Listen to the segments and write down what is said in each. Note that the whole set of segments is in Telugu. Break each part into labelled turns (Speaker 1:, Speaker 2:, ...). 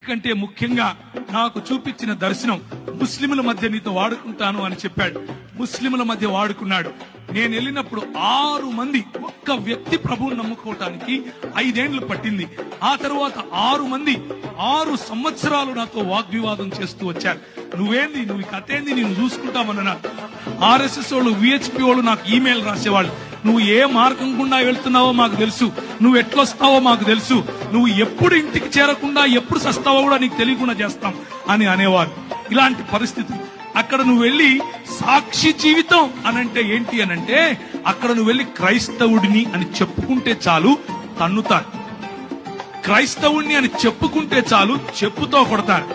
Speaker 1: అన్నిటికంటే ముఖ్యంగా నాకు చూపించిన దర్శనం, ముస్లింల మధ్య నీతో వాడుకుంటాను అని చెప్పాడు. ముస్లింల మధ్య వాడుకున్నాడు. నేను వెళ్ళినప్పుడు 6 మంది, ఒక్క వ్యక్తి ప్రభువుని నమ్ముకోవటానికి 5 ఏళ్లు పట్టింది. ఆ తర్వాత 6 మంది 6 సంవత్సరాలు నాతో వాగ్వివాదం చేస్తూ వచ్చారు. నువ్వేంది, నువ్వు ఈ కథ ఏంది, నేను చూసుకుంటామన్నా. RSS వాళ్ళు, VHP వాళ్ళు నాకు ఈమెయిల్ రాసేవాళ్ళు. నువ్వు ఏ మార్గం గుండా వెళ్తున్నావో మాకు తెలుసు, నువ్వు ఎట్లొస్తావో మాకు తెలుసు, నువ్వు ఎప్పుడు ఇంటికి చేరకుండా ఎప్పుడు సస్తావో కూడా నీకు తెలియకుండా చేస్తాం అని అనేవారు. ఇలాంటి పరిస్థితి. అక్కడ నువ్వు వెళ్ళి సాక్షి జీవితం అనంటే ఏంటి అనంటే, అక్కడ నువ్వు వెళ్ళి క్రైస్తవుడిని అని చెప్పుకుంటే చాలు తన్నుతారు. క్రైస్తవుడిని అని చెప్పుకుంటే చాలు చెప్పుతో కొడతారు.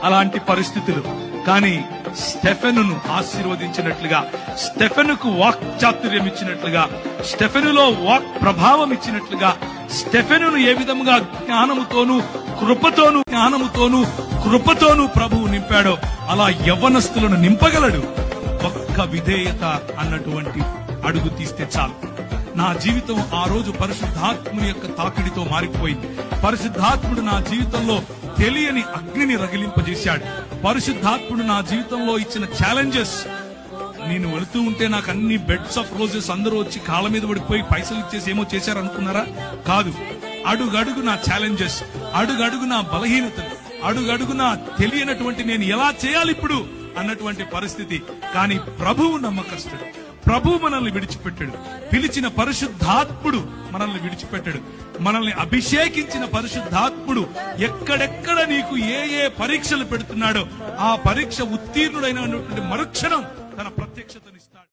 Speaker 1: అలాంటి పరిస్థితులు. కానీ స్టెఫెనును ఆశీర్వదించినట్లుగా, స్టెఫెనుకు వాక్ చాతుర్యం ఇచ్చినట్లుగా, స్టెఫెనులో వాక్ ప్రభావం ఇచ్చినట్లుగా, స్టెఫెనును ఏ విధంగా కృపతోను ప్రభువు నింపాడో అలా యవ్వనస్తులను నింపగలడు. ఒక్క విధేయత అన్నటువంటి అడుగు తీస్తే చాలు. నా జీవితం ఆ రోజు పరిశుద్ధాత్ముని యొక్క తాకిడితో మారిపోయింది. పరిశుద్ధాత్ముడు నా జీవితంలో తెలియని అగ్నిని రగిలింపజేశాడు. పరిశుద్ధాత్ముడు నా జీవితంలో ఇచ్చిన ఛాలెంజెస్, నేను వెళుతూ ఉంటే నాకు అన్ని బెడ్స్ ఆఫ్ రోజెస్ అందరూ వచ్చి కాళ్ళ మీద పడిపోయి పైసలు ఇచ్చేసి ఏమో చేశారనుకున్నారా? కాదు. అడుగడుగు నా ఛాలెంజెస్, అడుగడుగు నా బలహీనతలు, అడుగడుగు నా తెలియనటువంటి నేను ఎలా చేయాలి ఇప్పుడు అన్నటువంటి పరిస్థితి. కానీ ప్రభువు నమ్మకస్తుడు. ప్రభువు మనల్ని విడిచిపెట్టాడు. పిలిచిన పరిశుద్ధాత్ముడు మనల్ని విడిచిపెట్టాడు. మనల్ని అభిషేకించిన పరిశుద్ధాత్ముడు ఎక్కడెక్కడ నీకు ఏ పరీక్షలు పెడుతున్నాడో ఆ పరీక్ష ఉత్తీర్ణుడైనటువంటి మరుక్షణం తన ప్రత్యక్షతనిస్తాడు.